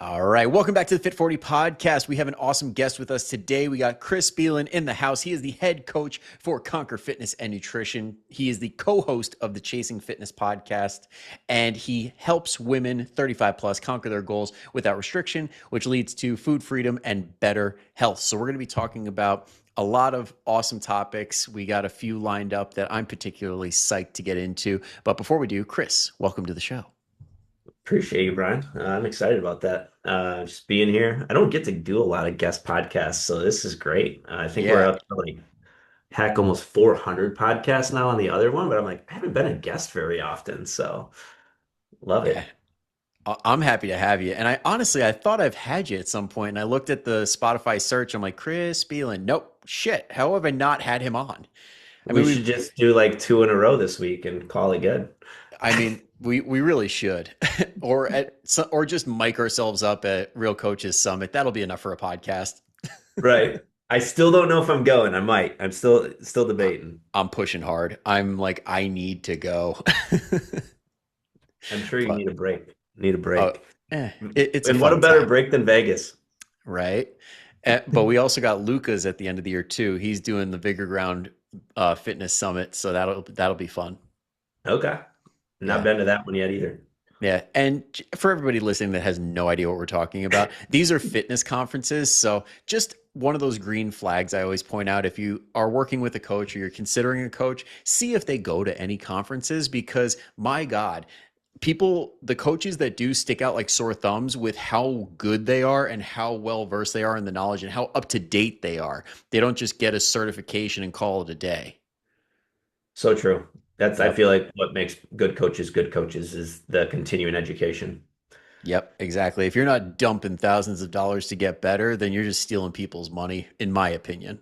All right, welcome back to the Fit40 Podcast. We have an awesome guest with us today. We got Chris Bealhan in the house. He is the head coach for Conquer Fitness and Nutrition. He is the co-host of the Chasing Fitness podcast, and he helps women 35 plus conquer their goals without restriction, which leads to food freedom and better health. So we're going to be talking about a lot of awesome topics. We got a few lined up that I'm particularly psyched to get into. But before we do, Chris, welcome to the show. Appreciate you, Brian. I'm excited about that. Just being here. I don't get to do a lot of guest podcasts, so this is great. I think we're Yeah. up to like heck almost 400 podcasts now on the other one, but I'm like, I haven't been a guest very often, so love Yeah. it. I'm happy to have you. And I thought I've had you at some point. And I looked at the Spotify search. I'm like, Chris Bealhan. Nope. Shit. How have I not had him on? I We mean, should just do like two in a row this week and call it good. we really should, or just mic ourselves up at Real Coaches Summit. That'll be enough for a podcast. Right. I still don't know if I'm going. I might. I'm still debating. I'm pushing hard. I'm like, I need to go. I'm sure you But need a break. Need a uh, break. it's a And what a fun better time, break than Vegas. right? But we also got Lucas at the end of the year too. He's doing the Bigger Ground Fitness Summit, so that'll be fun. Okay. Not Yeah. been to that one yet either. Yeah. And for everybody listening that has no idea what we're talking about, these are fitness conferences. So just one of those green flags I always point out, if you are working with a coach or you're considering a coach, see if they go to any conferences, because my God, the coaches that do stick out like sore thumbs with how good they are and how well versed they are in the knowledge and how up to date they are. They don't just get a certification and call it a day. So true. I Yep. feel like what makes good coaches is the continuing education. Yep, exactly. If you're not dumping thousands of dollars to get better, then you're just stealing people's money, in my opinion.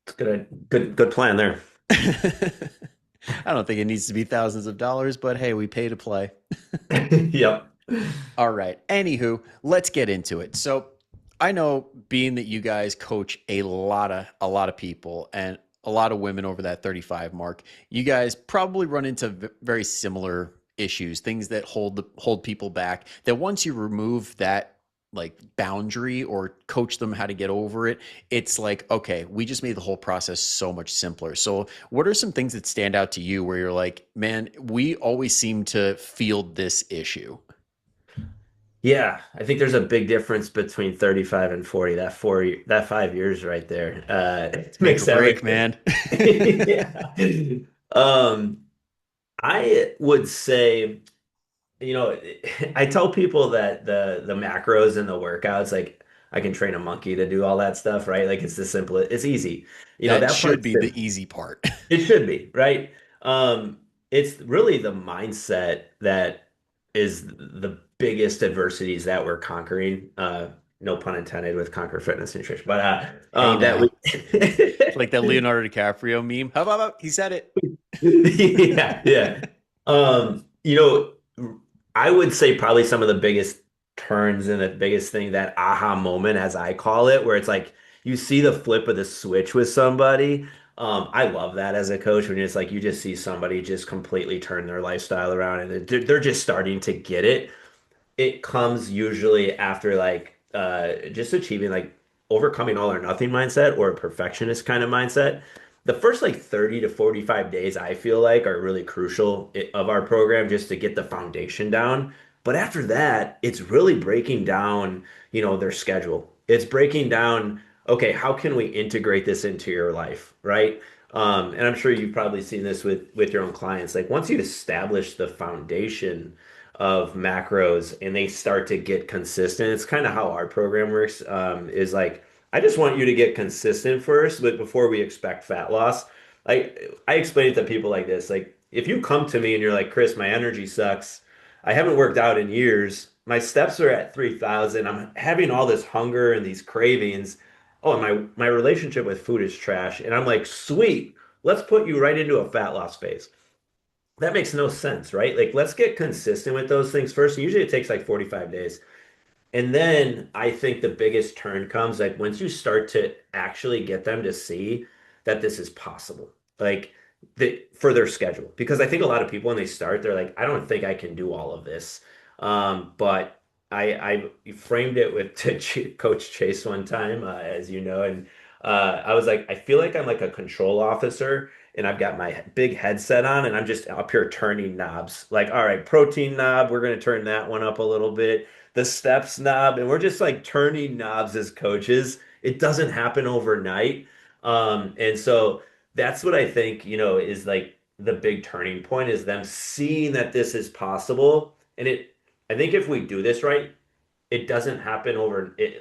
It's good plan there. I don't think it needs to be thousands of dollars, but hey, we pay to play. Yep. All right. Anywho, let's get into it. So I know, being that you guys coach a lot of people and a lot of women over that 35 mark, you guys probably run into very similar issues, things that hold people back. That once you remove that like boundary or coach them how to get over it, it's like, okay, we just made the whole process so much simpler. So what are some things that stand out to you where you're like, man, we always seem to field this issue? Yeah, I think there's a big difference between 35 and 40. That 5 years right there. It Make or makes break, everything. man. Yeah. Um, I would say, you know, I tell people that the macros and the workouts, like I can train a monkey to do all that stuff, right? Like it's the simple, it's easy. That That should part's be the simple. easy part. It should be, right? It's really the mindset that is the biggest adversities that we're conquering. No pun intended with Conquer Fitness Nutrition, but Hey, that we, now, like that Leonardo DiCaprio meme. How about he said it? yeah, yeah. You know, I would say probably some of the biggest turns and the biggest thing, that aha moment, as I call it, where it's like you see the flip of the switch with somebody. I love that as a coach when it's like you just see somebody just completely turn their lifestyle around and they're just starting to get it. It comes usually after like just achieving like overcoming all or nothing mindset or a perfectionist kind of mindset. The first like 30 to 45 days I feel like are really crucial of our program just to get the foundation down. But after that, it's really breaking down, their schedule. It's breaking down, okay, how can we integrate this into your life, right? And I'm sure you've probably seen this with your own clients. Like once you establish the foundation of macros and they start to get consistent. It's kind of how our program works. Is like I just want you to get consistent first, but before we expect fat loss. I explain it to people like this. Like if you come to me and you're like, Chris, my energy sucks. I haven't worked out in years. My steps are at 3,000. I'm having all this hunger and these cravings. Oh, and my relationship with food is trash. And I'm like, sweet, let's put you right into a fat loss phase. That makes no sense, right? Like, let's get consistent with those things first. Usually it takes like 45 days. And then I think the biggest turn comes like once you start to actually get them to see that this is possible, like for their schedule. Because I think a lot of people when they start, they're like, I don't think I can do all of this. But I framed it with to Coach Chase one time, as you know, and I was like, I feel like I'm like a control officer, and I've got my big headset on, and I'm just up here turning knobs. Like, all right, protein knob, we're gonna turn that one up a little bit. The steps knob, and we're just like turning knobs as coaches. It doesn't happen overnight, and so that's what I think, is like the big turning point is them seeing that this is possible, and it. I think if we do this right, it doesn't happen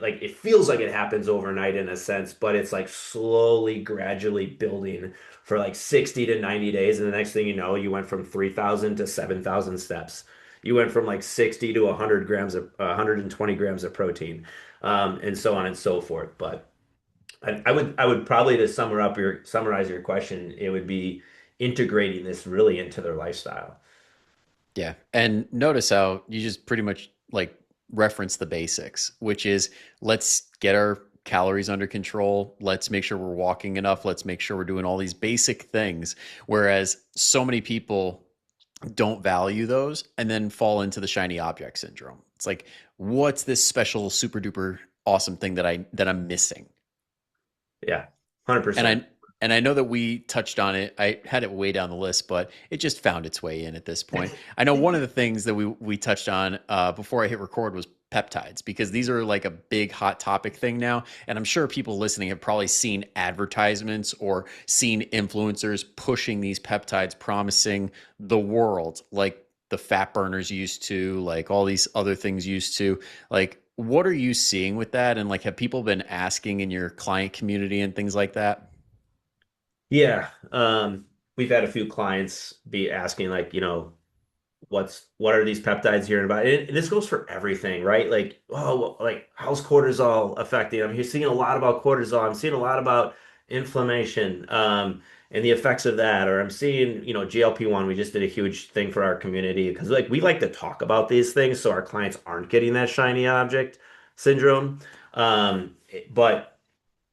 like it feels like it happens overnight in a sense, but it's like slowly, gradually building for like 60 to 90 days. And the next thing you know, you went from 3,000 to 7,000 steps. You went from like 60 to 100 grams of 120 grams of protein, and so on and so forth. But I would probably to summarize your question, it would be integrating this really into their lifestyle. Yeah. And notice how you just pretty much like reference the basics, which is let's get our calories under control. Let's make sure we're walking enough. Let's make sure we're doing all these basic things. Whereas so many people don't value those and then fall into the shiny object syndrome. It's like, what's this special super duper awesome thing that I'm missing? Yeah, And 100%. I know that we touched on it. I had it way down the list, but it just found its way in at this point. I know one of the things that we touched on before I hit record was peptides, because these are like a big hot topic thing now, and I'm sure people listening have probably seen advertisements or seen influencers pushing these peptides, promising the world like the fat burners used to, like all these other things used to. Like, what are you seeing with that? And like, have people been asking in your client community and things like that? Yeah, we've had a few clients be asking like, what are these peptides hearing about? And this goes for everything, right? Like, oh, well, like how's cortisol affecting? I'm here seeing a lot about cortisol. I'm seeing a lot about inflammation, and the effects of that. Or I'm seeing, GLP-1. We just did a huge thing for our community because like we like to talk about these things so our clients aren't getting that shiny object syndrome. But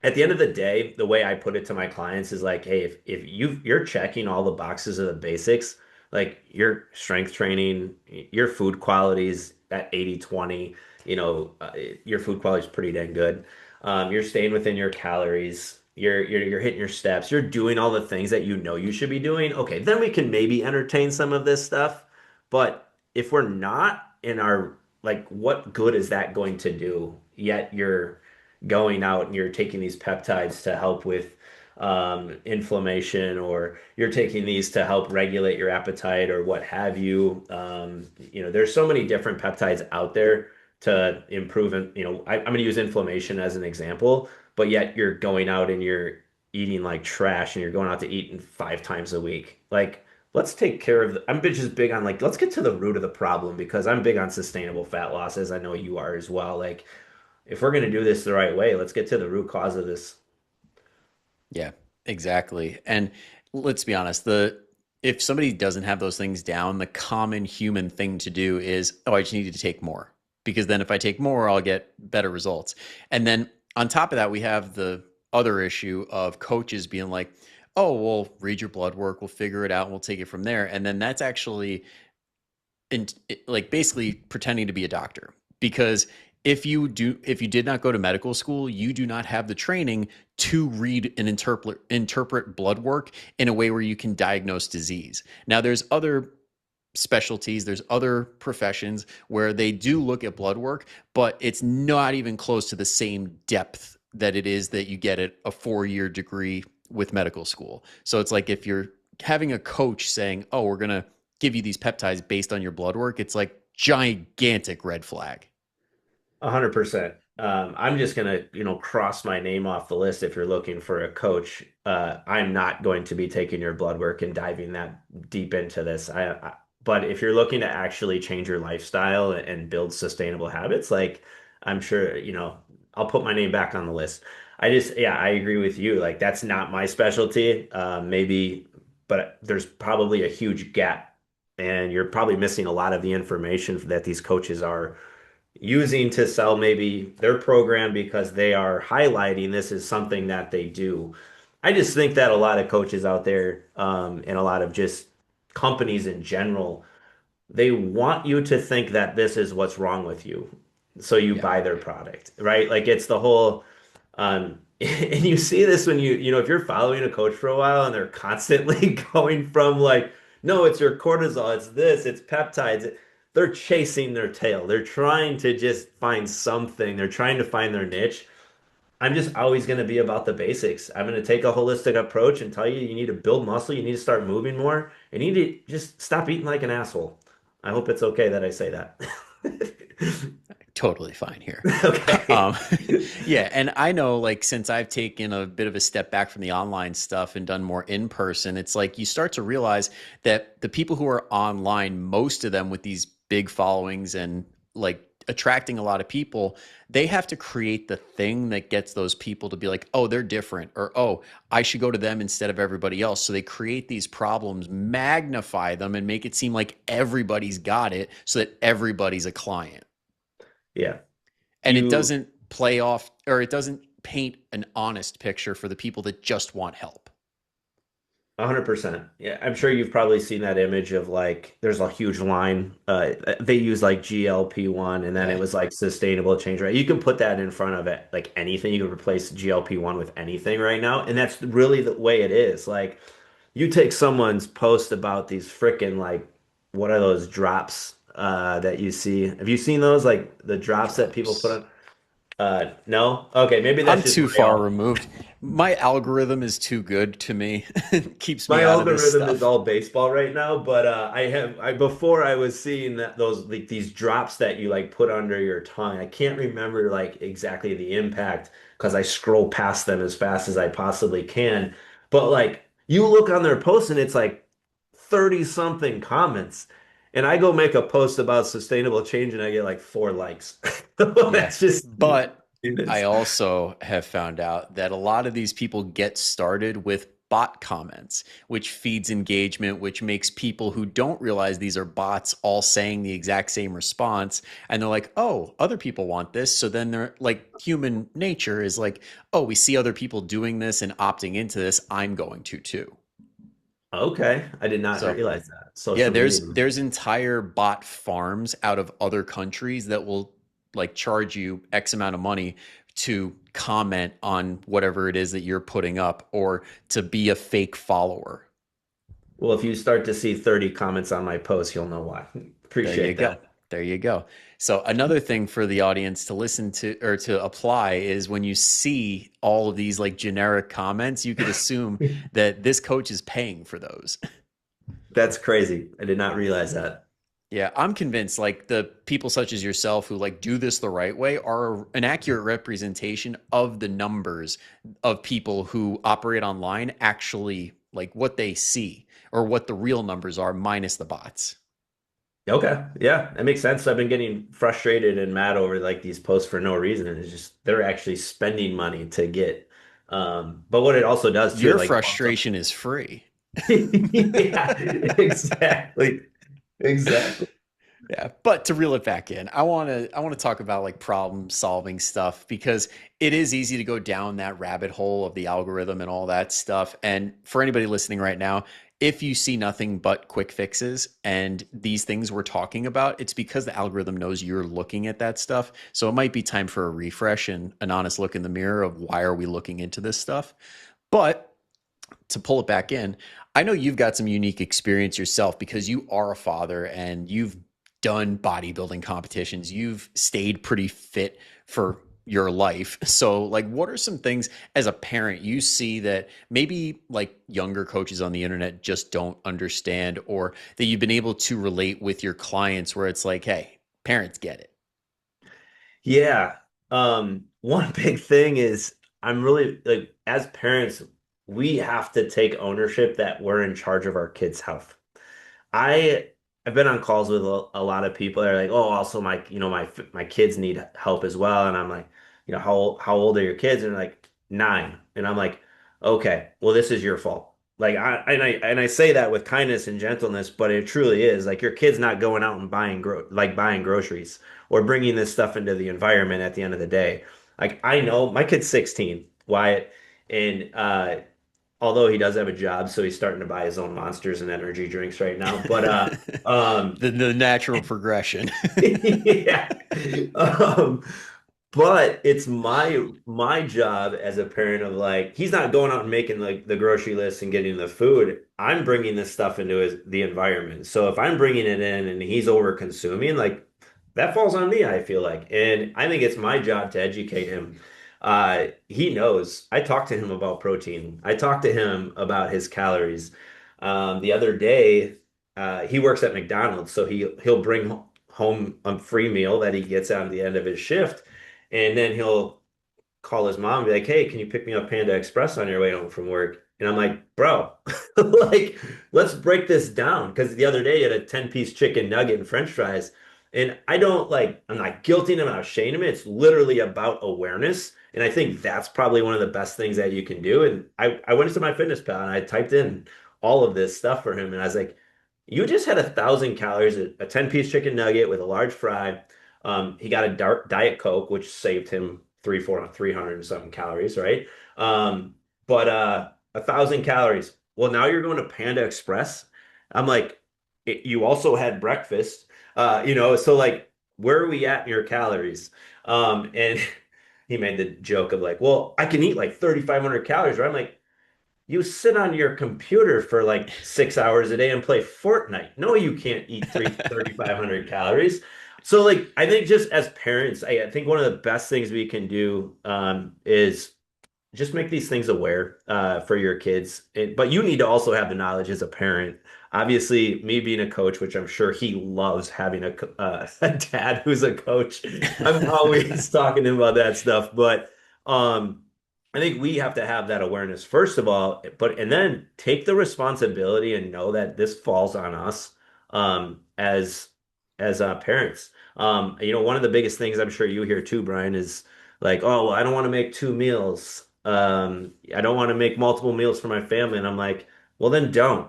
at the end of the day, the way I put it to my clients is like, hey, if you're checking all the boxes of the basics, like your strength training, your food qualities at 80/20, your food quality is pretty dang good. You're staying within your calories, you're hitting your steps, you're doing all the things that you know you should be doing. Okay, then we can maybe entertain some of this stuff. But if we're not in our like, what good is that going to do? Yet you're going out and you're taking these peptides to help with inflammation, or you're taking these to help regulate your appetite or what have you. There's so many different peptides out there to improve. And, I'm going to use inflammation as an example, but yet you're going out and you're eating like trash and you're going out to eat 5 times a week. Like, let's take care of I'm just big on like, let's get to the root of the problem because I'm big on sustainable fat loss, as I know you are as well. Like, if we're going to do this the right way, let's get to the root cause of this. Yeah, exactly. And let's be honest, the if somebody doesn't have those things down, the common human thing to do is, oh, I just need to take more. Because then if I take more, I'll get better results. And then on top of that, we have the other issue of coaches being like, oh, well, read your blood work, we'll figure it out, and we'll take it from there. And then that's actually like basically pretending to be a doctor, because if you did not go to medical school, you do not have the training to read and interpret blood work in a way where you can diagnose disease. Now there's other specialties, there's other professions where they do look at blood work, but it's not even close to the same depth that it is that you get at a 4-year degree with medical school. So it's like if you're having a coach saying, oh, we're going to give you these peptides based on your blood work, it's like gigantic red flag. 100%. I'm just gonna, cross my name off the list if you're looking for a coach. I'm not going to be taking your blood work and diving that deep into this. But if you're looking to actually change your lifestyle and build sustainable habits, like I'm sure, I'll put my name back on the list. Yeah, I agree with you. Like that's not my specialty. Maybe, but there's probably a huge gap, and you're probably missing a lot of the information that these coaches are using to sell maybe their program because they are highlighting this as something that they do. I just think that a lot of coaches out there, and a lot of just companies in general they want you to think that this is what's wrong with you. So you Yeah. buy their product, right? Like it's the whole and you see this when you know, if you're following a coach for a while and they're constantly going from like, no, it's your cortisol, it's this, it's peptides. They're chasing their tail. They're trying to just find something. They're trying to find their niche. I'm just always going to be about the basics. I'm going to take a holistic approach and tell you you need to build muscle, you need to start moving more, and you need to just stop eating like an asshole. I hope it's okay that I say that. Totally fine here. Okay. Um, yeah, and I know like since I've taken a bit of a step back from the online stuff and done more in person, it's like you start to realize that the people who are online, most of them with these big followings and like attracting a lot of people, they have to create the thing that gets those people to be like, oh, they're different, or oh, I should go to them instead of everybody else. So they create these problems, magnify them, and make it seem like everybody's got it so that everybody's a client. Yeah. And it You doesn't play off or it doesn't paint an honest picture for the people that just want help. 100%. Yeah, I'm sure you've probably seen that image of like there's a huge line. They use like GLP-1 and then it Yeah. was like sustainable change, right? You can put that in front of it, like anything. You can replace GLP-1 with anything right now. And that's really the way it is. Like you take someone's post about these freaking like what are those drops that you see? Have you seen those? Like the drops that people put Drops. on? No? Okay, maybe I'm that's just too my far removed. My algorithm is too good to me. It keeps me My out of this algorithm is stuff. all baseball right now, but I before I was seeing that those like these drops that you like put under your tongue. I can't remember like exactly the impact because I scroll past them as fast as I possibly can. But like you look on their post and it's like 30 something comments. And I go make a post about sustainable change and I get like 4 likes. Yeah. That's just But I it's also have found out that a lot of these people get started with bot comments, which feeds engagement, which makes people who don't realize these are bots all saying the exact same response. And they're like, oh, other people want this. So then they're like, human nature is like, oh, we see other people doing this and opting into this. I'm going to too. okay. I did not So realize that. yeah, Social media. there's entire bot farms out of other countries that will like charge you X amount of money to comment on whatever it is that you're putting up or to be a fake follower. Well, if you start to see 30 comments on my post, you'll know why. There you Appreciate go. that. There you go. So another thing for the audience to listen to or to apply is when you see all of these like generic comments, you could assume that this coach is paying for those. That's crazy. I did not realize that. Yeah, I'm convinced like the people such as yourself who like do this the right way are an accurate representation of the numbers of people who operate online actually like what they see or what the real numbers are minus the bots. Okay. Yeah, that makes sense. I've been getting frustrated and mad over like these posts for no reason. And it's just they're actually spending money to get. But what it also does too, it Your like bumps up. frustration is free. Yeah, exactly. Exactly. Yeah, but to reel it back in, I want to talk about like problem solving stuff because it is easy to go down that rabbit hole of the algorithm and all that stuff. And for anybody listening right now, if you see nothing but quick fixes and these things we're talking about, it's because the algorithm knows you're looking at that stuff. So it might be time for a refresh and an honest look in the mirror of why are we looking into this stuff. But to pull it back in, I know you've got some unique experience yourself because you are a father and you've done bodybuilding competitions. You've stayed pretty fit for your life. So, like, what are some things as a parent you see that maybe like younger coaches on the internet just don't understand or that you've been able to relate with your clients where it's like, hey, parents get it? Yeah. One big thing is I'm really like as parents, we have to take ownership that we're in charge of our kids' health. I I've been on calls with a lot of people that are like, oh, also my my kids need help as well, and I'm like, how old are your kids? And they're like 9, and I'm like, okay, well this is your fault. Like I say that with kindness and gentleness, but it truly is like your kid's not going out and buying groceries or bringing this stuff into the environment at the end of the day. Like I know my kid's 16, Wyatt, and although he does have a job, so he's starting to buy his own Monsters and energy drinks right now. But um, The natural progression. yeah. Um, but it's my job as a parent of like he's not going out and making like the grocery list and getting the food. I'm bringing this stuff into the environment. So if I'm bringing it in and he's over consuming, like that falls on me, I feel like. And I think it's my job to educate him. He knows. I talked to him about protein. I talked to him about his calories. The other day, he works at McDonald's, so he'll bring home a free meal that he gets on the end of his shift, and then he'll call his mom and be like, "Hey, can you pick me up Panda Express on your way home from work?" And I'm like, "Bro, like, let's break this down." Because the other day, he had a 10-piece chicken nugget and French fries. And I don't like, I'm not guilting him, I'm not shaming him. It's literally about awareness. And I think that's probably one of the best things that you can do. And I went into my fitness pal and I typed in all of this stuff for him. And I was like, you just had 1,000 calories, a 10-piece chicken nugget with a large fry. He got a dark Diet Coke, which saved him 300 and something calories, right? But 1,000 calories. Well, now you're going to Panda Express. I'm like, you also had breakfast, so like, where are we at in your calories? And he made the joke of like, well, I can eat like 3,500 calories, right? I'm like, you sit on your computer for like 6 hours a day and play Fortnite. No, you can't eat 3,500 calories. So like I think just as parents, I think one of the best things we can do is just make these things aware for your kids. But you need to also have the knowledge as a parent. Obviously, me being a coach, which I'm sure he loves having a dad who's a coach. I'm always talking to him about that stuff. But I think we have to have that awareness first of all, and then take the responsibility and know that this falls on us as parents. One of the biggest things I'm sure you hear too, Brian, is like, oh, well, I don't want to make two meals. I don't want to make multiple meals for my family. And I'm like, well, then don't.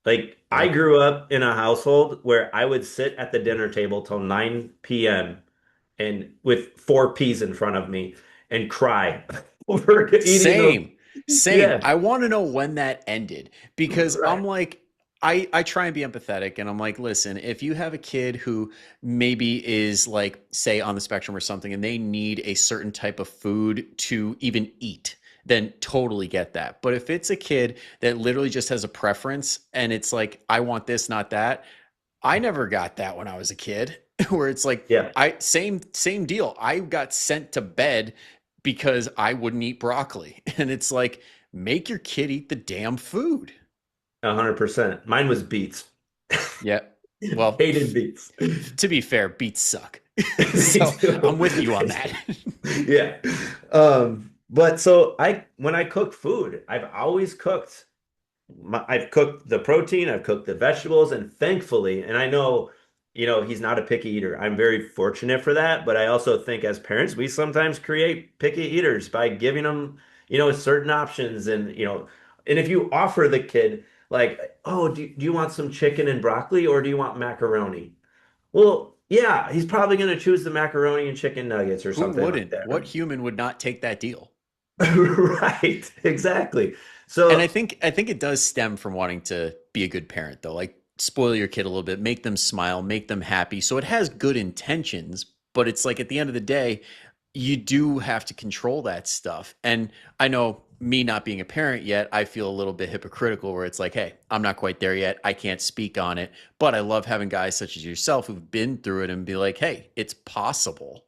Like, I Yep. grew up in a household where I would sit at the dinner table till 9 p.m. and with 4 peas in front of me and cry over eating those. Same, same. Yeah, I want to know when that ended because right. I'm like, I try and be empathetic and I'm like, listen, if you have a kid who maybe is like, say, on the spectrum or something, and they need a certain type of food to even eat, then totally get that. But if it's a kid that literally just has a preference and it's like, I want this, not that, I never got that when I was a kid, where it's like Yeah, same deal. I got sent to bed because I wouldn't eat broccoli. And it's like, make your kid eat the damn food. 100%. Mine was beets. Yeah. Well, Hated beets. to be fair, beets suck. Me So I'm too. with you on Me that. too. Yeah. But so when I cook food, I've cooked the protein, I've cooked the vegetables, and thankfully, and I know, he's not a picky eater. I'm very fortunate for that, but I also think as parents, we sometimes create picky eaters by giving them, certain options and if you offer the kid like, oh, do you want some chicken and broccoli or do you want macaroni? Well, yeah, he's probably going to choose the macaroni and chicken nuggets or Who something like wouldn't? that. What human would not take that deal? Right, exactly. And So, I think it does stem from wanting to be a good parent though. Like spoil your kid a little bit, make them smile, make them happy. So it has good intentions, but it's like at the end of the day, you do have to control that stuff. And I know me not being a parent yet, I feel a little bit hypocritical where it's like, hey, I'm not quite there yet. I can't speak on it. But I love having guys such as yourself who've been through it and be like, hey, it's possible.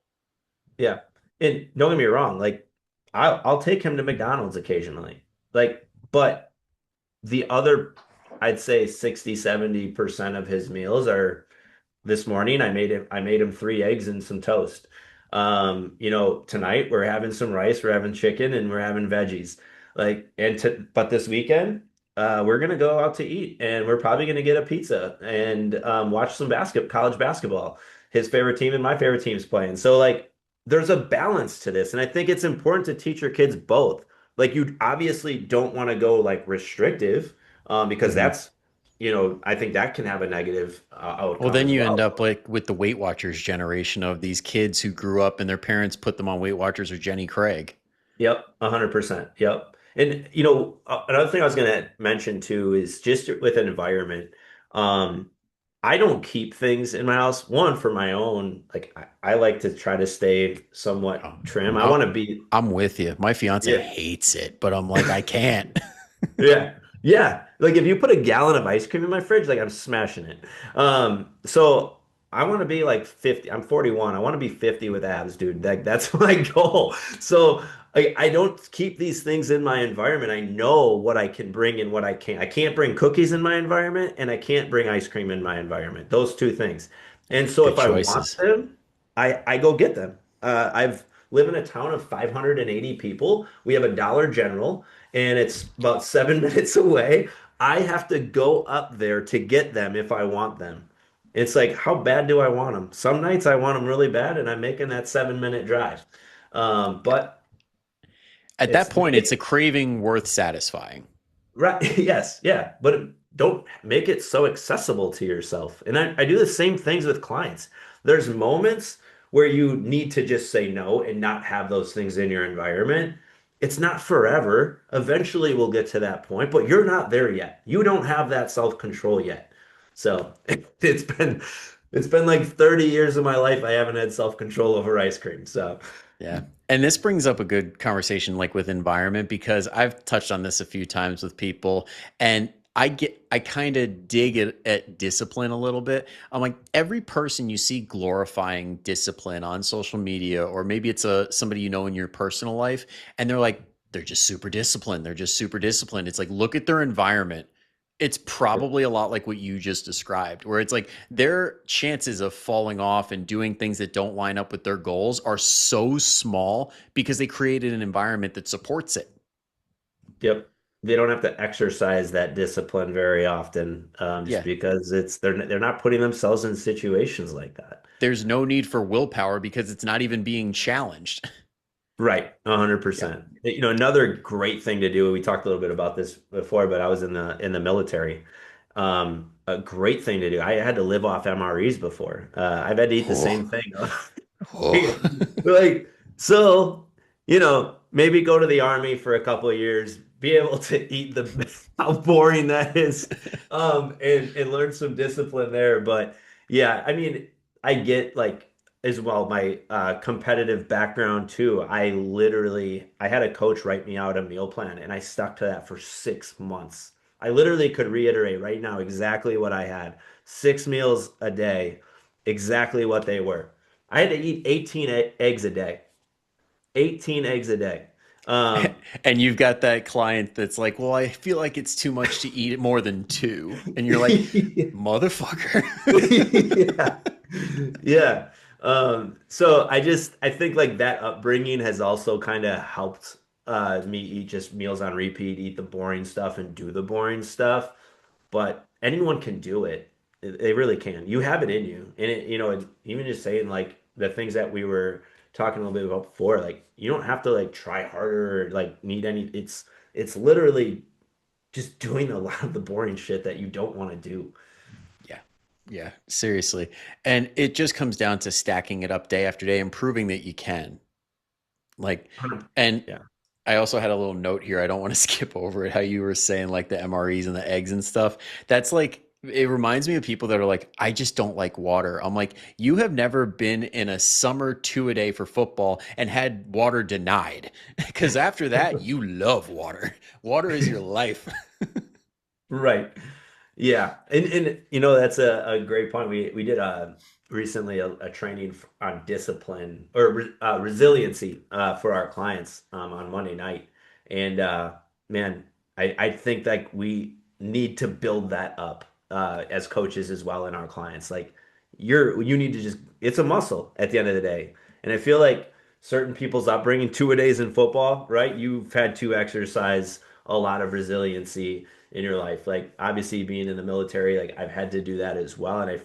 yeah. And don't get me wrong, like I'll take him to McDonald's occasionally. Like, but the other, I'd say 60-70% of his meals are this morning I made him 3 eggs and some toast. Tonight we're having some rice, we're having chicken, and we're having veggies. But this weekend, we're gonna go out to eat, and we're probably gonna get a pizza and watch some college basketball. His favorite team and my favorite team's playing. So like, there's a balance to this, and I think it's important to teach your kids both. Like, you obviously don't want to go like restrictive, because Mhm. I think that can have a negative Well, outcome then as you end well. up like with the Weight Watchers generation of these kids who grew up and their parents put them on Weight Watchers or Jenny Craig. Yep, 100%. Yep. And another thing I was going to mention too is just with an environment. Um, I don't keep things in my house. One, for my own, like I like to try to stay somewhat Oh, trim. I I'm, want to be, I'm with you. My fiance yeah, hates it, but I'm like, I can't. yeah, yeah. Like if you put a gallon of ice cream in my fridge, like I'm smashing it. So I want to be like 50. I'm 41. I want to be 50 with abs, dude. Like that's my goal. So I don't keep these things in my environment. I know what I can bring and what I can't. I can't bring cookies in my environment, and I can't bring ice cream in my environment. Those two things. And so Good if I want choices. them, I go get them. I've live in a town of 580 people. We have a Dollar General and it's about 7 minutes away. I have to go up there to get them if I want them. It's like, how bad do I want them? Some nights I want them really bad, and I'm making that 7 minute drive. But At that it's point, make it's a it craving worth satisfying. right. Yes, yeah, but don't make it so accessible to yourself. And I do the same things with clients. There's moments where you need to just say no and not have those things in your environment. It's not forever. Eventually we'll get to that point, but you're not there yet. You don't have that self-control yet. So it's been like 30 years of my life I haven't had self-control over ice cream. So Yeah. And this brings up a good conversation like with environment because I've touched on this a few times with people and I kind of dig at discipline a little bit. I'm like every person you see glorifying discipline on social media or maybe it's somebody you know in your personal life and they're like they're just super disciplined. They're just super disciplined. It's like look at their environment. It's probably a lot like what you just described, where it's like their chances of falling off and doing things that don't line up with their goals are so small because they created an environment that supports it. yep. They don't have to exercise that discipline very often, just Yeah. because they're not putting themselves in situations like that. There's no need for willpower because it's not even being challenged. Right, Yeah. 100%. Another great thing to do, we talked a little bit about this before, but I was in the military. A great thing to do. I had to live off MREs before. I've had to eat the same Oh, thing. oh. Like, so, maybe go to the army for a couple of years, be able to eat how boring that is, and learn some discipline there. But yeah, I mean, I get like as well my competitive background too. I had a coach write me out a meal plan, and I stuck to that for 6 months. I literally could reiterate right now exactly what I had. 6 meals a day, exactly what they were. I had to eat 18 eggs a day. 18 eggs a day. Um, And you've got that client that's like, well, I feel like it's too much to eat more than two. And you're like, motherfucker. yeah. Yeah. So I think like that upbringing has also kind of helped me eat just meals on repeat, eat the boring stuff and do the boring stuff. But anyone can do it. They really can. You have it in you. And even just saying like the things that we were talking a little bit about before, like you don't have to like try harder or like need any it's literally just doing a lot of the boring shit that you don't want to do. Yeah. Yeah. Seriously. And it just comes down to stacking it up day after day and proving that you can. Like, and Yeah. I also had a little note here. I don't want to skip over it. How you were saying like the MREs and the eggs and stuff. That's like, it reminds me of people that are like, I just don't like water. I'm like, you have never been in a summer 2 a day for football and had water denied. Because after that, you love water. Water is your life. Right. Yeah, and that's a great point. We did recently a training on discipline or resiliency for our clients on Monday night, and man, I think like we need to build that up as coaches as well in our clients. Like you need to just it's a muscle at the end of the day, and I feel like certain people's upbringing 2 a days in football, right? You've had to exercise a lot of resiliency in your life. Like obviously being in the military, like I've had to do that as well. And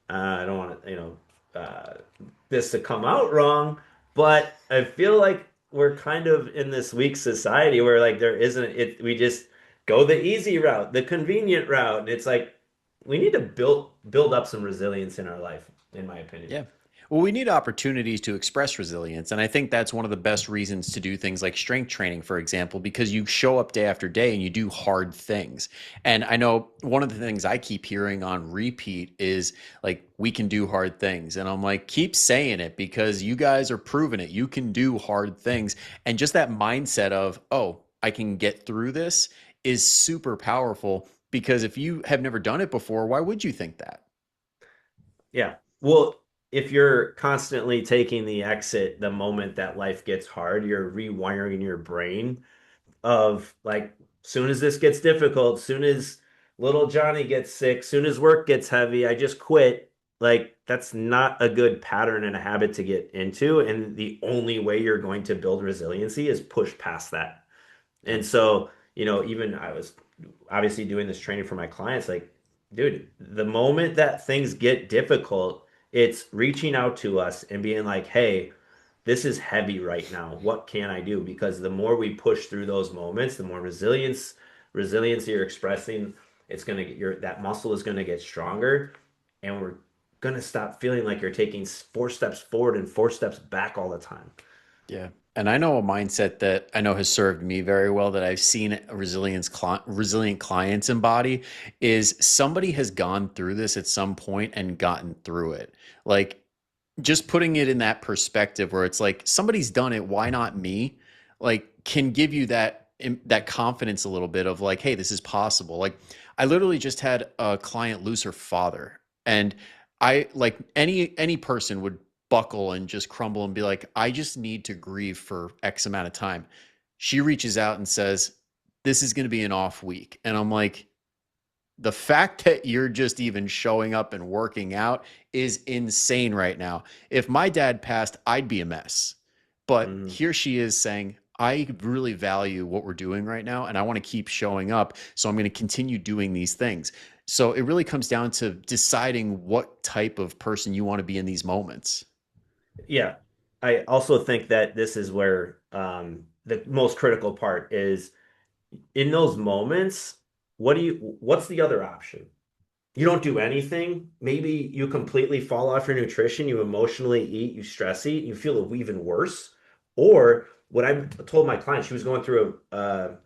I don't want to, this to come out wrong, but I feel like we're kind of in this weak society where like there isn't it. We just go the easy route, the convenient route. And it's like we need to build up some resilience in our life, in my opinion. Yeah. Well, we need opportunities to express resilience. And I think that's one of the best reasons to do things like strength training, for example, because you show up day after day and you do hard things. And I know one of the things I keep hearing on repeat is like, we can do hard things. And I'm like, keep saying it because you guys are proving it. You can do hard things. And just that mindset of, oh, I can get through this is super powerful because if you have never done it before, why would you think that? Yeah. Well, if you're constantly taking the exit the moment that life gets hard, you're rewiring your brain of like, soon as this gets difficult, soon as little Johnny gets sick, soon as work gets heavy, I just quit. Like, that's not a good pattern and a habit to get into. And the only way you're going to build resiliency is push past that. Yeah. And so, even I was obviously doing this training for my clients, like, dude, the moment that things get difficult, it's reaching out to us and being like, hey, this is heavy right now. What can I do? Because the more we push through those moments, the more resilience you're expressing, it's gonna get that muscle is gonna get stronger, and we're gonna stop feeling like you're taking 4 steps forward and 4 steps back all the time. Yeah. And I know a mindset that I know has served me very well that I've seen resilient clients embody is somebody has gone through this at some point and gotten through it. Like just putting it in that perspective where it's like somebody's done it, why not me? Like can give you that confidence a little bit of like, hey, this is possible. Like I literally just had a client lose her father and I like any person would buckle and just crumble and be like, I just need to grieve for X amount of time. She reaches out and says, this is going to be an off week. And I'm like, the fact that you're just even showing up and working out is insane right now. If my dad passed, I'd be a mess. But Mhm. here she is saying, I really value what we're doing right now and I want to keep showing up. So I'm going to continue doing these things. So it really comes down to deciding what type of person you want to be in these moments. Yeah. I also think that this is where the most critical part is in those moments, what's the other option? You don't do anything. Maybe you completely fall off your nutrition, you emotionally eat, you stress eat, you feel even worse. Or what I told my client, she was going through a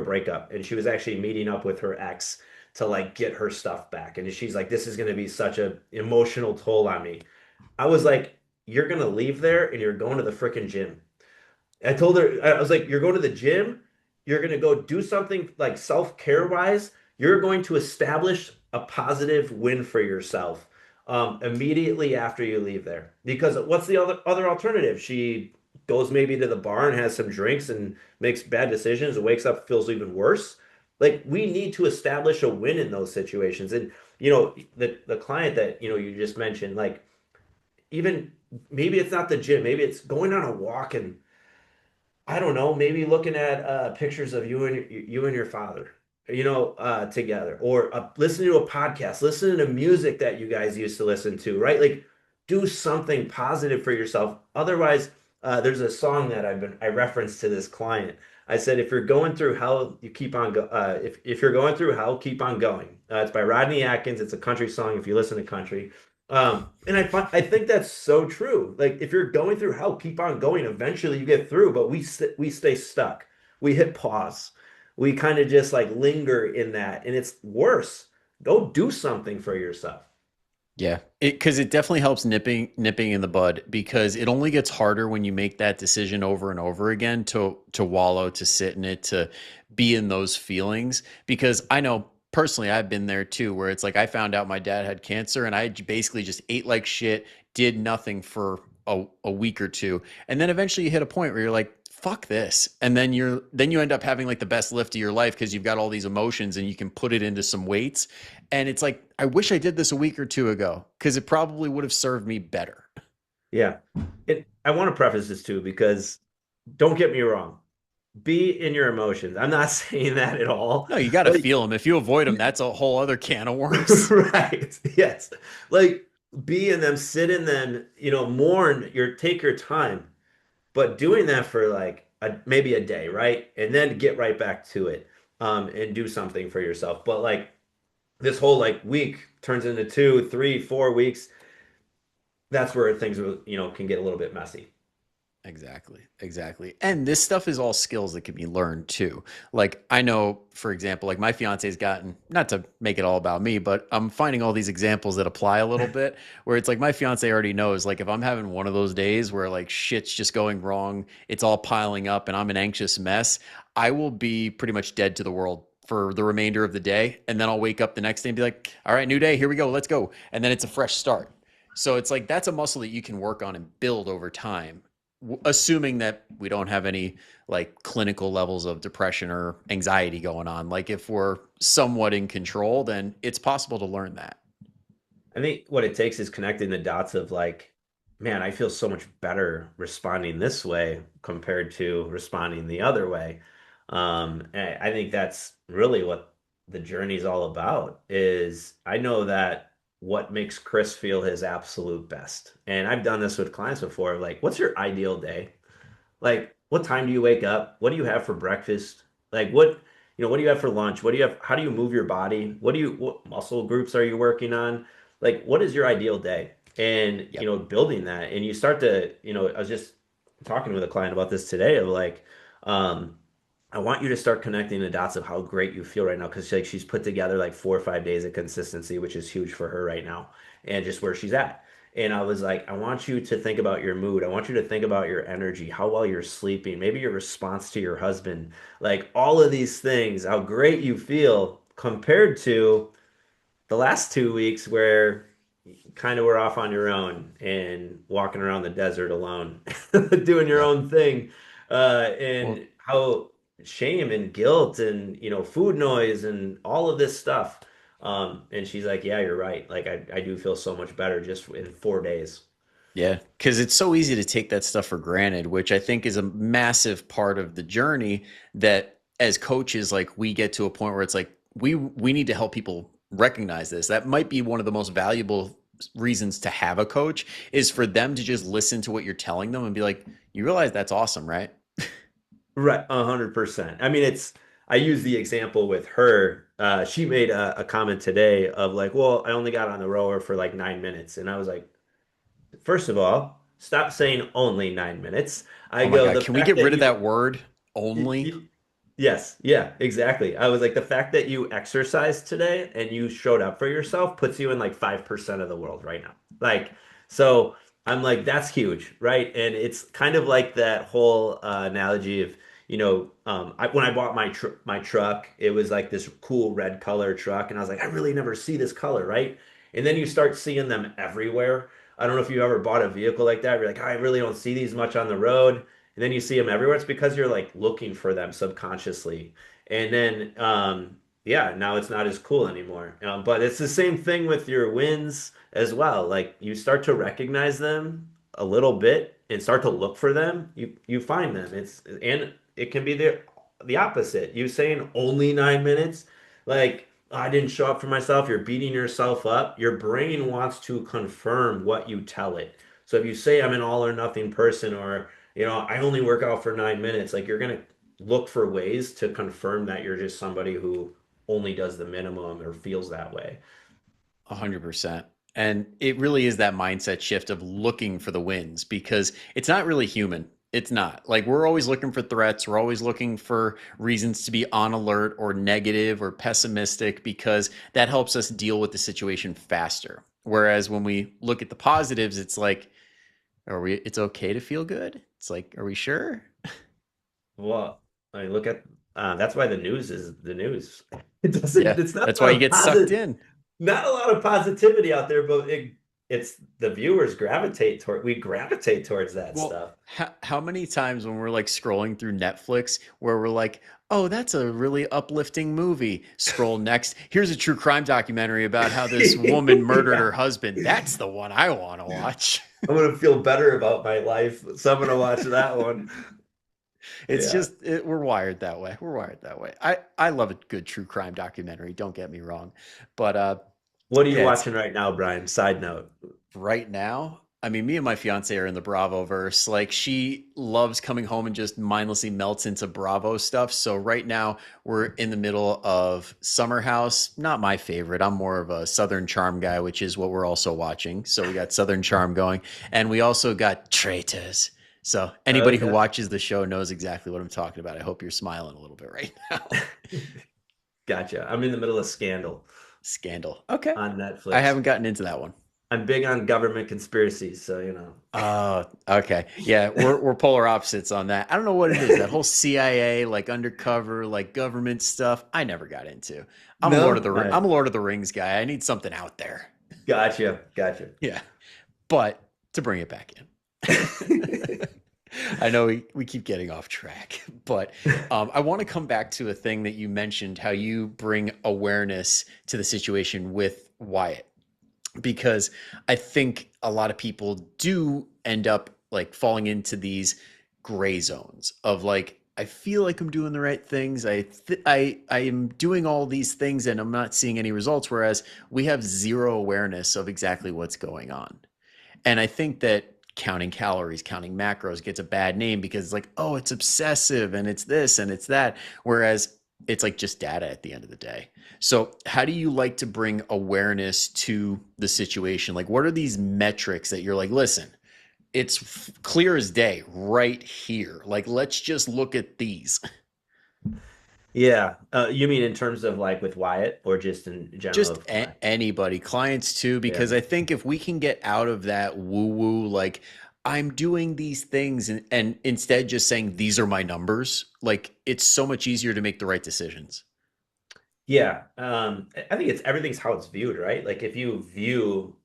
breakup and she was actually meeting up with her ex to like get her stuff back. And she's like, this is going to be such a emotional toll on me. I was like, you're going to leave there and you're going to the freaking gym. I told her, I was like, you're going to the gym, you're going to go do something like self-care wise. You're going to establish a positive win for yourself immediately after you leave there. Because what's the other alternative? She goes maybe to the bar and has some drinks and makes bad decisions and wakes up, feels even worse. Like we need to establish a win in those situations. And the client that you just mentioned, like even maybe it's not the gym, maybe it's going on a walk and I don't know, maybe looking at pictures of you and your father, together, or listening to a podcast, listening to music that you guys used to listen to, right? Like, do something positive for yourself. Otherwise, there's a song that I referenced to this client. I said, if you're going through hell, you keep on go. If you're going through hell, keep on going. It's by Rodney Atkins. It's a country song. If you listen to country, and I think that's so true. Like if you're going through hell, keep on going. Eventually you get through, but we stay stuck. We hit pause. We kind of just like linger in that, and it's worse. Go do something for yourself. Yeah, because it definitely helps nipping in the bud because it only gets harder when you make that decision over and over again to wallow, to sit in it, to be in those feelings. Because I know personally, I've been there too, where it's like I found out my dad had cancer and I basically just ate like shit, did nothing for a week or two, and then eventually you hit a point where you're like, fuck this, and then you end up having like the best lift of your life because you've got all these emotions and you can put it into some weights and it's like, I wish I did this a week or two ago because it probably would have served me better. Yeah. I want to preface this too because don't get me wrong. Be in your emotions. I'm not saying that at all. No, you got to Like, feel them. If you avoid them, that's a whole other can of worms. right. Yes. Like be in them, sit in them, mourn take your time. But doing that for like maybe a day, right? And then get right back to it, and do something for yourself. But like this whole like week turns into 2, 3, 4 weeks. that's where things will, can get a little bit messy. Exactly. Exactly. And this stuff is all skills that can be learned too. Like I know, for example, like my fiance's gotten, not to make it all about me, but I'm finding all these examples that apply a little bit where it's like my fiance already knows, like if I'm having one of those days where like shit's just going wrong, it's all piling up and I'm an anxious mess, I will be pretty much dead to the world for the remainder of the day. And then I'll wake up the next day and be like, all right, new day, here we go, let's go. And then it's a fresh start. So it's like that's a muscle that you can work on and build over time, assuming that we don't have any like clinical levels of depression or anxiety going on. Like if we're somewhat in control, then it's possible to learn that. I think what it takes is connecting the dots of like, man, I feel so much better responding this way compared to responding the other way. And I think that's really what the journey is all about. Is I know that what makes Chris feel his absolute best. And I've done this with clients before. Like, what's your ideal day? Like, what time do you wake up? What do you have for breakfast? Like, what do you have for lunch? What do you have? How do you move your body? What muscle groups are you working on? Like, what is your ideal day? And, Yep. building that. And you start to, I was just talking with a client about this today of like, um, I want you to start connecting the dots of how great you feel right now. Cause like she's put together like 4 or 5 days of consistency, which is huge for her right now, and just where she's at. And I was like, I want you to think about your mood. I want you to think about your energy, how well you're sleeping, maybe your response to your husband, like all of these things, how great you feel compared to the last 2 weeks where you kind of were off on your own and walking around the desert alone, doing your Yep. own thing, Well, and how shame and guilt and food noise and all of this stuff. And she's like, "Yeah, you're right. Like I do feel so much better just in 4 days." yeah, because it's so easy to take that stuff for granted, which I think is a massive part of the journey that as coaches, like we get to a point where it's like we need to help people recognize this. That might be one of the most valuable reasons to have a coach is for them to just listen to what you're telling them and be like, you realize that's awesome, right? Right, 100%. I mean, I use the example with her. She made a comment today of like, well, I only got on the rower for like 9 minutes. And I was like, first of all, stop saying only 9 minutes. I Oh my go, God, the can we fact get that rid of that word y- only? y- yes, yeah, exactly. I was like, the fact that you exercised today and you showed up for yourself puts you in like 5% of the world right now. Like, so I'm like, that's huge, right? And it's kind of like that whole analogy of, when I bought my truck, it was like this cool red color truck, and I was like, I really never see this color, right? And then you start seeing them everywhere. I don't know if you ever bought a vehicle like that. You're like, I really don't see these much on the road, and then you see them everywhere. It's because you're like looking for them subconsciously, and then yeah, now it's not as cool anymore. But it's the same thing with your wins as well. Like you start to recognize them a little bit and start to look for them. You find them. And it can be the opposite. You saying only 9 minutes, like, "Oh, I didn't show up for myself." You're beating yourself up. Your brain wants to confirm what you tell it. So if you say I'm an all or nothing person, or I only work out for 9 minutes, like you're gonna look for ways to confirm that you're just somebody who only does the minimum or feels that way. 100%. And it really is that mindset shift of looking for the wins because it's not really human. It's not. Like we're always looking for threats. We're always looking for reasons to be on alert or negative or pessimistic because that helps us deal with the situation faster. Whereas when we look at the positives, it's like, it's okay to feel good? It's like, are we sure? Well, I mean, look at that's why the news is the news. It doesn't. Yeah. It's not That's a why lot you of get sucked positive, in. not a lot of positivity out there, but it's the viewers gravitate towards that Well, stuff. how many times when we're like scrolling through Netflix where we're like, oh, that's a really uplifting movie. Scroll next. Here's a true crime documentary about how this woman murdered Yeah, her husband. That's the one I want to watch. I'm gonna feel better about my life, so I'm gonna watch that one. It's Yeah. just we're wired that way. We're wired that way. I love a good true crime documentary. Don't get me wrong, but What are you yeah, it's watching right now, Brian? Side note. right now. I mean, me and my fiance are in the Bravo verse. Like, she loves coming home and just mindlessly melts into Bravo stuff. So right now we're in the middle of Summer House. Not my favorite. I'm more of a Southern Charm guy, which is what we're also watching. So we got Southern Charm going, and we also got Traitors. So anybody who Okay. watches the show knows exactly what I'm talking about. I hope you're smiling a little bit right now. Gotcha. I'm in the middle of Scandal Scandal. Okay. on I Netflix. haven't gotten into that one. I'm big on government conspiracies, so Oh, okay. Yeah, we're polar opposites on that. I don't know what it is. That whole CIA, like undercover, like government stuff, I never got into. No? I'm a Lord of the Rings guy. I need something out there. Gotcha. Gotcha. Yeah. But to bring it back in. I know we keep getting off track, but I want to come back to a thing that you mentioned, how you bring awareness to the situation with Wyatt, because I think a lot of people do end up like falling into these gray zones of like, I feel like I'm doing the right things. I am doing all these things and I'm not seeing any results. Whereas we have zero awareness of exactly what's going on. And I think that counting calories, counting macros gets a bad name because it's like, oh, it's obsessive and it's this and it's that. Whereas it's like just data at the end of the day. So, how do you like to bring awareness to the situation? Like, what are these metrics that you're like, listen, it's clear as day right here. Like, let's just look at these. Yeah. You mean in terms of like with Wyatt or just in general Just of client? anybody, clients too, Yeah. because I think if we can get out of that woo woo, like I'm doing these things and instead just saying these are my numbers, like it's so much easier to make the right decisions. Yeah. I think everything's how it's viewed, right? Like if you view,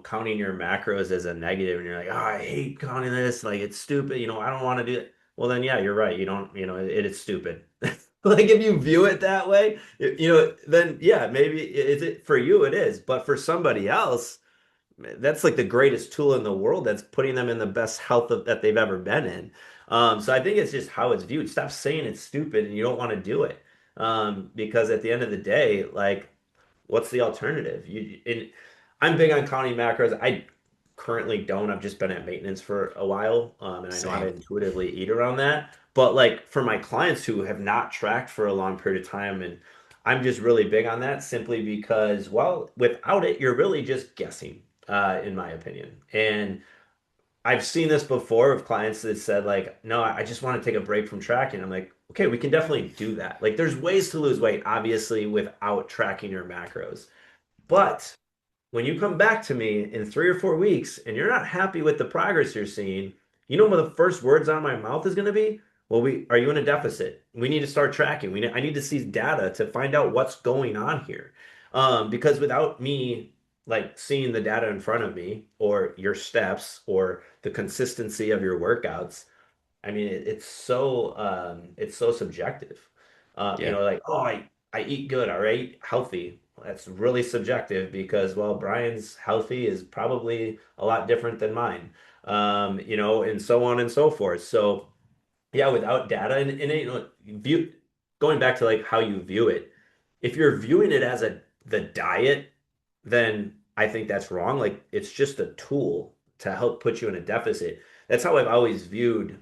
counting your macros as a negative and you're like, oh, I hate counting this, like it's stupid, I don't want to do it. Well, then yeah, you're right. You don't, it is stupid. Like if you view it that way, then yeah, maybe is it for you, it is. But for somebody else, that's like the greatest tool in the world that's putting them in the best health that they've ever been in. So I think it's just how it's viewed. Stop saying it's stupid and you don't want to do it. Because at the end of the day, like, what's the alternative? I'm big on counting macros. I currently don't. I've just been at maintenance for a while, and I know how to Same. intuitively eat around that. But like for my clients who have not tracked for a long period of time, and I'm just really big on that simply because, well, without it, you're really just guessing, in my opinion. And I've seen this before of clients that said like, no, I just want to take a break from tracking. I'm like, okay, we can definitely do that. Like there's ways to lose weight, obviously, without tracking your macros. But when you come back to me in 3 or 4 weeks and you're not happy with the progress you're seeing, you know what the first words out of my mouth is going to be? Well, we are you in a deficit? We need to start tracking. I need to see data to find out what's going on here. Because without me like seeing the data in front of me or your steps or the consistency of your workouts, I mean, it's so subjective. Yeah. Like, oh, I eat good, all right, healthy. That's really subjective because, well, Brian's healthy is probably a lot different than mine. And so on and so forth. So yeah, without data and view going back to like how you view it, if you're viewing it as the diet, then I think that's wrong. Like it's just a tool to help put you in a deficit. That's how I've always viewed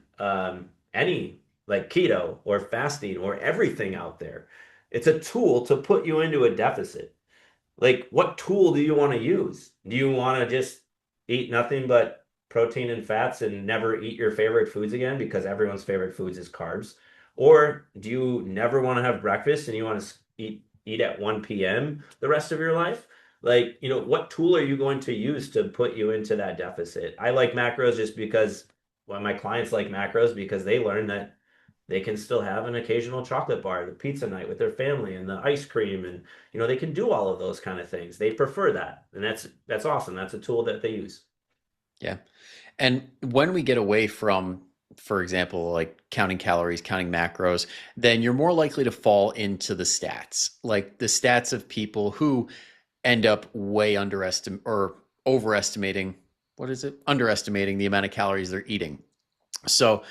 any like keto or fasting or everything out there. It's a tool to put you into a deficit. Like, what tool do you want to use? Do you want to just eat nothing but protein and fats and never eat your favorite foods again because everyone's favorite foods is carbs? Or do you never want to have breakfast and you want to eat at 1 p.m. the rest of your life? Like, what tool are you going to use to put you into that deficit? I like macros just because, well, my clients like macros because they learn that they can still have an occasional chocolate bar, the pizza night with their family and the ice cream and they can do all of those kind of things. They prefer that. And that's awesome. That's a tool that they use. Yeah. And when we get away from, for example, like counting calories, counting macros, then you're more likely to fall into the stats, like the stats of people who end up way underestimating or overestimating, what is it? Underestimating the amount of calories they're eating. So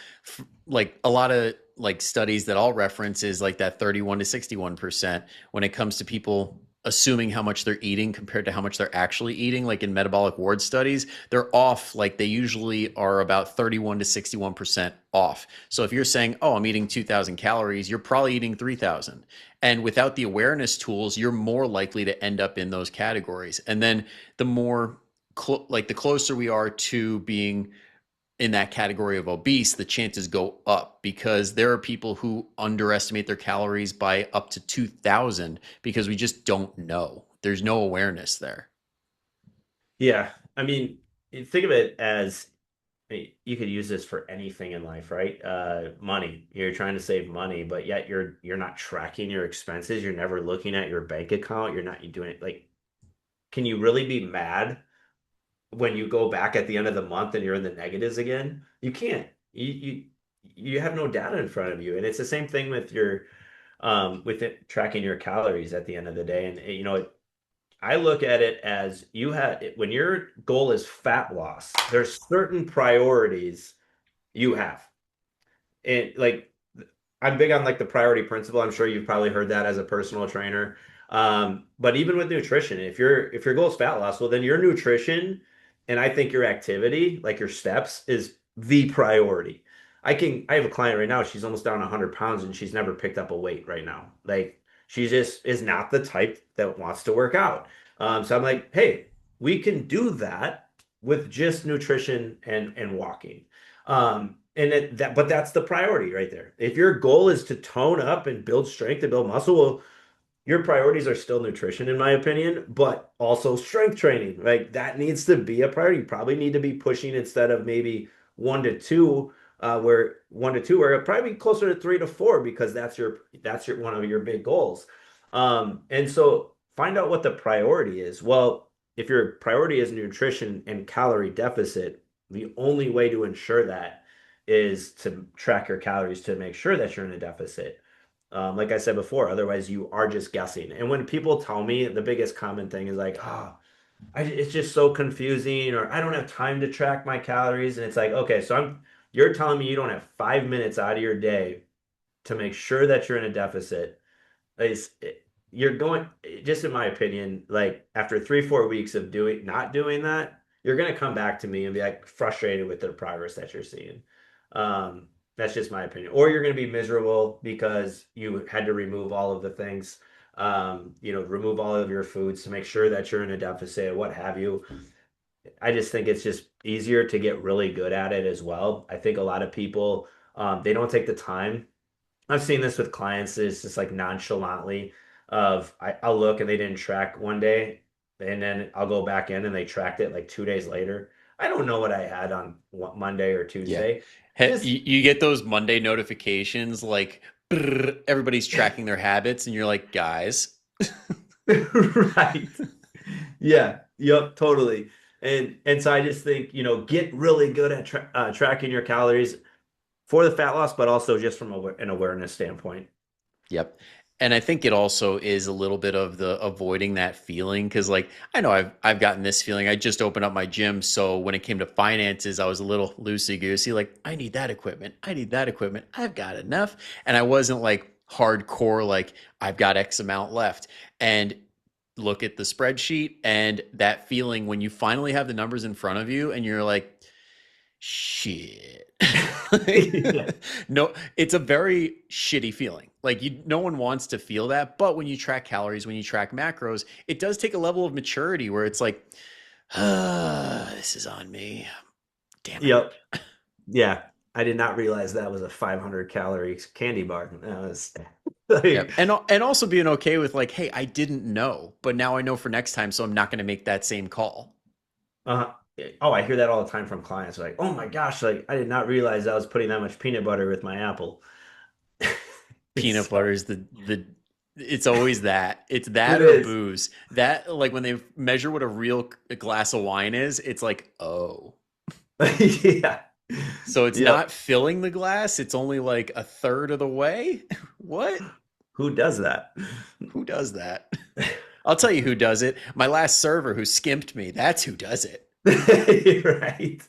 like a lot of like studies that I'll reference is like that 31 to 61% when it comes to people assuming how much they're eating compared to how much they're actually eating. Like in metabolic ward studies, they're off. Like they usually are about 31 to 61% off. So if you're saying, oh, I'm eating 2,000 calories, you're probably eating 3,000. And without the awareness tools, you're more likely to end up in those categories. And then the more like the closer we are to being in that category of obese, the chances go up because there are people who underestimate their calories by up to 2,000 because we just don't know. There's no awareness there. Yeah. I mean, think of it as you could use this for anything in life, right? Money. You're trying to save money, but yet you're not tracking your expenses. You're never looking at your bank account. You're not doing it. Like, can you really be mad when you go back at the end of the month and you're in the negatives again? You can't. You have no data in front of you, and it's the same thing with your with it tracking your calories at the end of the day. And I look at it as you have when your goal is fat loss, there's certain priorities you have. And like I'm big on like the priority principle. I'm sure you've probably heard that as a personal trainer. But even with nutrition, if your goal is fat loss, well then your nutrition and I think your activity, like your steps, is the priority. I have a client right now, she's almost down 100 pounds and she's never picked up a weight right now. Like she just is not the type that wants to work out. So I'm like, hey, we can do that with just nutrition and walking. But that's the priority right there. If your goal is to tone up and build strength and build muscle, well, your priorities are still nutrition, in my opinion, but also strength training. Like that needs to be a priority. You probably need to be pushing instead of maybe 1 to 2, where 1 to 2, where it'd probably be closer to 3 to 4 because that's your one of your big goals. And so find out what the priority is. Well, if your priority is nutrition and calorie deficit, the only way to ensure that is to track your calories to make sure that you're in a deficit. Like I said before, otherwise you are just guessing. And when people tell me, the biggest common thing is like, it's just so confusing, or I don't have time to track my calories. And it's like, okay, so you're telling me you don't have 5 minutes out of your day to make sure that you're in a deficit. You're going, just in my opinion, like after 3, 4 weeks of not doing that, you're going to come back to me and be like frustrated with the progress that you're seeing. That's just my opinion. Or you're going to be miserable because you had to remove all of the things, remove all of your foods to make sure that you're in a deficit, what have you. I just think it's just easier to get really good at it as well. I think a lot of people, they don't take the time. I've seen this with clients, is just like nonchalantly I'll look and they didn't track one day, and then I'll go back in and they tracked it like 2 days later. I don't know what I had on Monday or Yeah. Tuesday. You, you get those Monday notifications like brrr, everybody's tracking their habits, and you're like, guys. Right. Yeah. Yep. Totally. And so I just think, get really good at tracking your calories for the fat loss, but also just from an awareness standpoint. Yep. And I think it also is a little bit of the avoiding that feeling because, like, I know I've gotten this feeling. I just opened up my gym, so when it came to finances, I was a little loosey goosey. Like, I need that equipment. I need that equipment. I've got enough, and I wasn't like hardcore. Like, I've got X amount left, and look at the spreadsheet and that feeling when you finally have the numbers in front of you, and you're like, shit. Yeah. No, it's a very shitty feeling. Like no one wants to feel that, but when you track calories, when you track macros, it does take a level of maturity where it's like, this is on me. Damn it. Yep. Yeah. I did not realize that was a 500 calorie candy bar. That was Yep. And also being okay with like, hey, I didn't know, but now I know for next time, so I'm not going to make that same call. uh, oh, I hear that all the time from clients. Like, oh my gosh, like I did not realize I was putting that much peanut butter with my apple. Peanut So butter is the it's always that. It's it that or is. booze. That like when they measure what a real glass of wine is, it's like, oh. Yeah. So it's Yep. not filling the glass, it's only like a third of the way? What? Who does that? Who does that? I'll tell you who does it. My last server who skimped me. That's who does it. Right.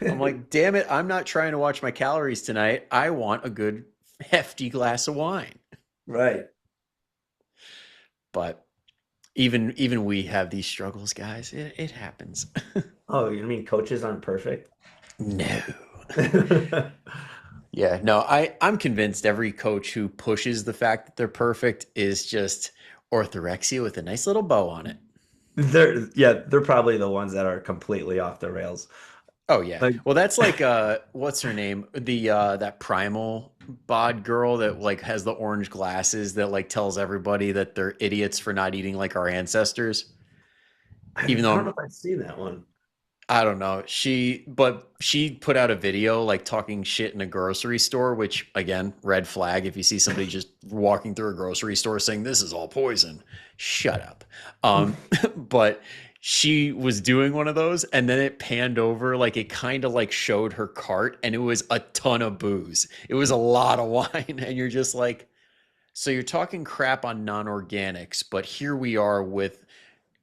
I'm like, damn it, I'm not trying to watch my calories tonight. I want a good hefty glass of wine. Right. But Even we have these struggles, guys. It happens. Oh, you mean coaches aren't perfect? No. Yeah, no, I'm convinced every coach who pushes the fact that they're perfect is just orthorexia with a nice little bow on it. They're probably the ones that are completely off the rails. Oh yeah. Like, Well, that's like what's her name? The that primal bod girl that like has the orange glasses that like tells everybody that they're idiots for not eating like our ancestors. I Even don't know though if I've seen that one. I don't know. She put out a video like talking shit in a grocery store, which again, red flag if you see somebody just walking through a grocery store saying this is all poison. Shut up. But she was doing one of those and then it panned over like it kind of like showed her cart and it was a ton of booze. It was a lot of wine and you're just like so you're talking crap on non-organics, but here we are with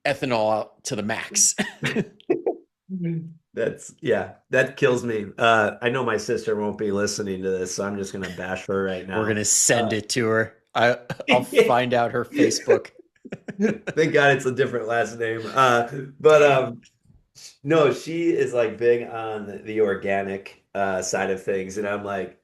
ethanol to the max. That kills me. I know my sister won't be listening to this, so I'm just gonna bash her right We're now. gonna send Uh, it to her. I'll find out her Facebook. Thank God it's a different last name. But no, she is like big on the organic side of things, and I'm like,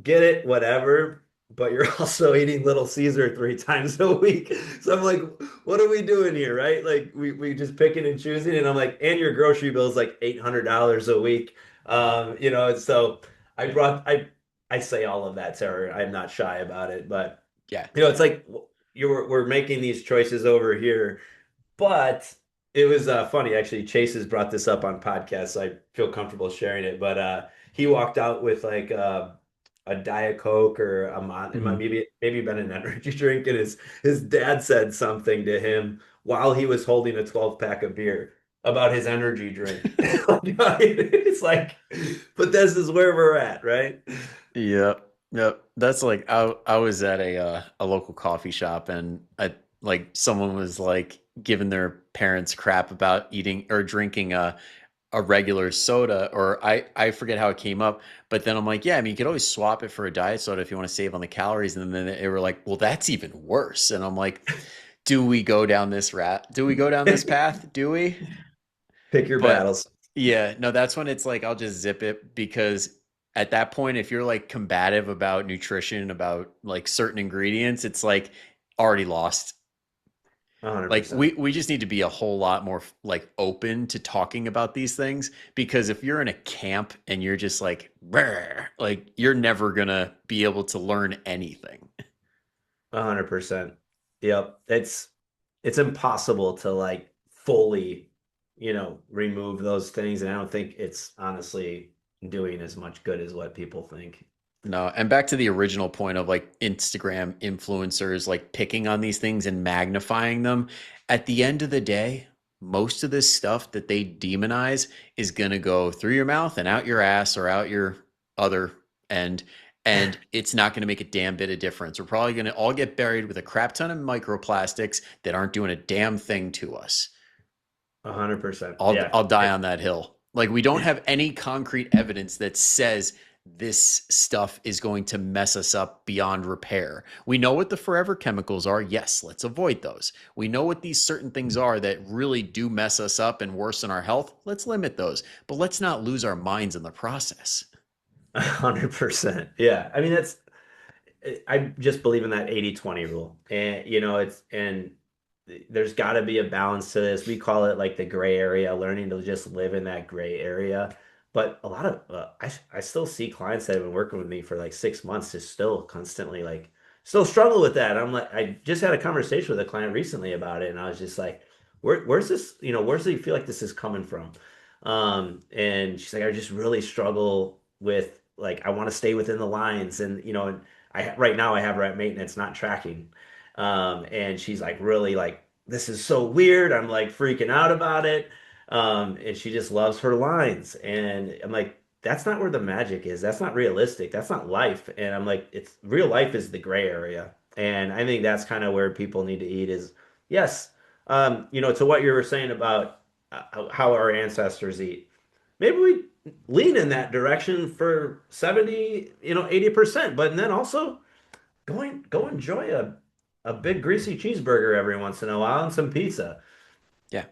get it, whatever, but you're also eating Little Caesar 3 times a week. So I'm like, what are we doing here, right? Like we just picking and choosing, and I'm like, and your grocery bill is like $800 a week. So I say all of that to her. I'm not shy about it, but Yeah, it's like we're making these choices over here, but it was funny actually. Chase has brought this up on podcasts, so I feel comfortable sharing it. But he walked out with like a Diet Coke or it might hmm maybe been an energy drink, and his dad said something to him while he was holding a 12 pack of beer about his energy drink. It's like, but this is where we're at, right? yep, yep. That's like I was at a local coffee shop and like someone was like giving their parents crap about eating or drinking a regular soda or I forget how it came up, but then I'm like, yeah, I mean you could always swap it for a diet soda if you want to save on the calories, and then they were like, well, that's even worse, and I'm like, do we go down this do we go down this path? Do we? Pick your But battles. yeah, no, that's when it's like I'll just zip it because at that point, if you're like combative about nutrition, about like certain ingredients, it's like already lost. Like 100%. we just need to be a whole lot more like open to talking about these things because if you're in a camp and you're just like "Brr," like you're never gonna be able to learn anything. 100%. Yep. It's impossible to like fully, remove those things. And I don't think it's honestly doing as much good as what people think. No, and back to the original point of like Instagram influencers like picking on these things and magnifying them. At the end of the day, most of this stuff that they demonize is going to go through your mouth and out your ass or out your other end. And it's not going to make a damn bit of difference. We're probably going to all get buried with a crap ton of microplastics that aren't doing a damn thing to us. 100%. I'll Yeah. I'll die on that hill. Like we don't have any concrete evidence that says this stuff is going to mess us up beyond repair. We know what the forever chemicals are. Yes, let's avoid those. We know what these certain things are that really do mess us up and worsen our health. Let's limit those. But let's not lose our minds in the process. 100%. Yeah. I mean, I just believe in that 80/20 rule. And, there's got to be a balance to this. We call it like the gray area, learning to just live in that gray area. But a lot of, I still see clients that have been working with me for like 6 months just still constantly like, still struggle with that. I'm like, I just had a conversation with a client recently about it. And I was just like, where's this, where does he feel like this is coming from? And she's like, I just really struggle with like, I want to stay within the lines. And, right now I have her at maintenance, not tracking. And she's like really like, this is so weird. I'm like freaking out about it. And she just loves her lines. And I'm like, that's not where the magic is. That's not realistic. That's not life. And I'm like, it's real life is the gray area. And I think that's kind of where people need to eat is yes. To what you were saying about how our ancestors eat. Maybe we lean in that direction for 70, 80%, but then also go enjoy a a big greasy cheeseburger every once in a while and some pizza. Yeah.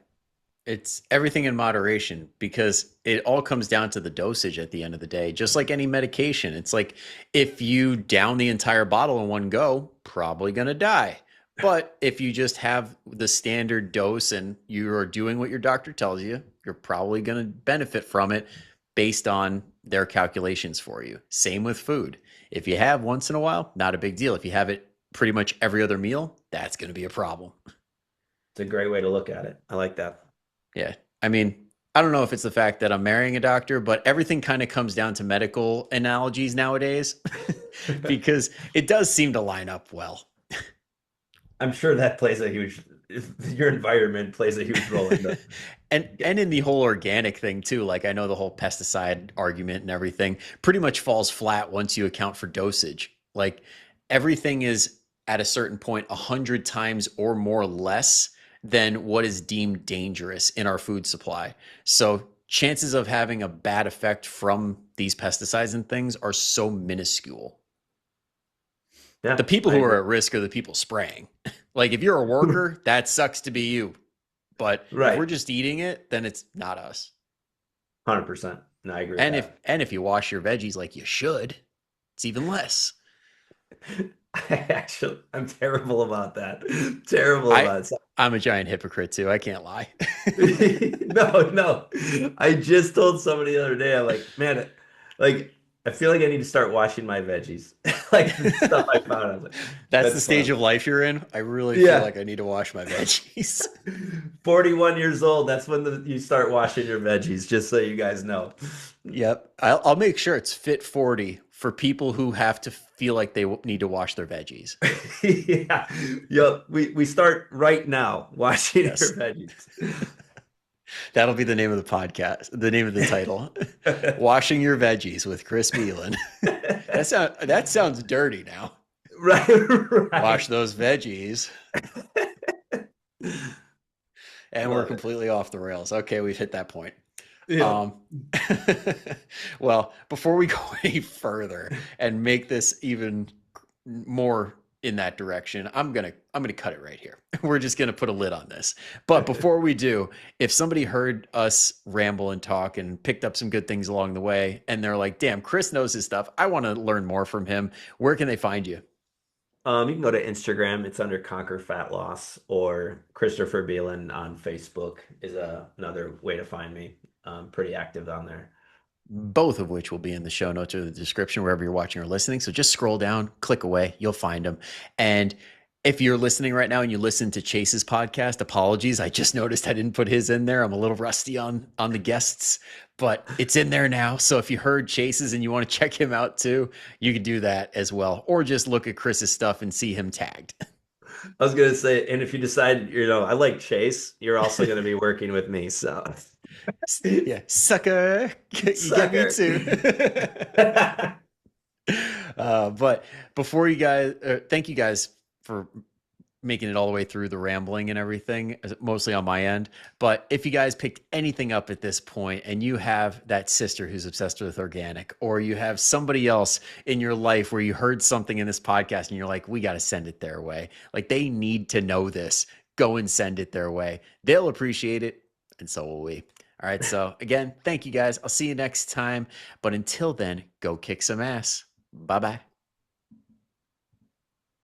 It's everything in moderation because it all comes down to the dosage at the end of the day. Just like any medication, it's like if you down the entire bottle in one go, probably going to die. But if you just have the standard dose and you are doing what your doctor tells you, you're probably going to benefit from it based on their calculations for you. Same with food. If you have once in a while, not a big deal. If you have it pretty much every other meal, that's going to be a problem. It's a great way to look at it. I like that. Yeah. I mean, I don't know if it's the fact that I'm marrying a doctor, but everything kind of comes down to medical analogies nowadays because it does seem to line up well. I'm sure that plays a huge, your environment plays a huge role in the. And in the whole organic thing too, like I know the whole pesticide argument and everything pretty much falls flat once you account for dosage. Like everything is at a certain point 100 times or more less than what is deemed dangerous in our food supply. So chances of having a bad effect from these pesticides and things are so minuscule. Yeah, The people I who are agree. at risk are the people spraying. Like if you're a worker, that sucks to be you. But if we're Right. just eating it, then it's not us. 100%. No, I agree with And if that. and if you wash your veggies like you should, it's even less. I'm terrible about that. Terrible I about it. I'm a giant hypocrite too. I can't lie. No, no. I just told somebody the other day, I'm like, man, like, I feel like I need to start washing my veggies. Like the stuff I found, I was like, That's the that's stage fun. of life you're in. I really feel Yeah. like I need to wash my veggies. 41 years old, that's when you start washing your veggies, just so you guys know. Yep. I'll make sure it's Fit40 for people who have to feel like they need to wash their veggies. Yeah. Yep. We start right now washing your Yes. veggies. That'll be the name of the podcast, the name of the title. Washing your veggies with Chris Bealhan. That sounds dirty now. Right, Wash right. those veggies. And we're Love it. completely off the rails. Okay, we've hit that point. Yep. Um, well, before we go any further and make this even more in that direction, I'm gonna cut it right here. We're just gonna put a lid on this. But before we do, if somebody heard us ramble and talk and picked up some good things along the way, and they're like, "Damn, Chris knows his stuff. I want to learn more from him." Where can they find you? You can go to Instagram. It's under Conquer Fat Loss, or Christopher Bealhen on Facebook is another way to find me. Pretty active on there. Both of which will be in the show notes or the description wherever you're watching or listening. So just scroll down, click away, you'll find them. And if you're listening right now and you listen to Chase's podcast, apologies. I just noticed I didn't put his in there. I'm a little rusty on the guests, but it's in there now. So if you heard Chase's and you want to check him out too, you can do that as well. Or just look at Chris's stuff and see him tagged. I was gonna say, and if you decide, I like Chase, you're also gonna be working with me. So, Yeah, sucker. You get me sucker. too. But before you guys, thank you guys for making it all the way through the rambling and everything, mostly on my end. But if you guys picked anything up at this point and you have that sister who's obsessed with organic, or you have somebody else in your life where you heard something in this podcast and you're like, we got to send it their way. Like they need to know this. Go and send it their way. They'll appreciate it. And so will we. All right. So again, thank you guys. I'll see you next time. But until then, go kick some ass. Bye bye.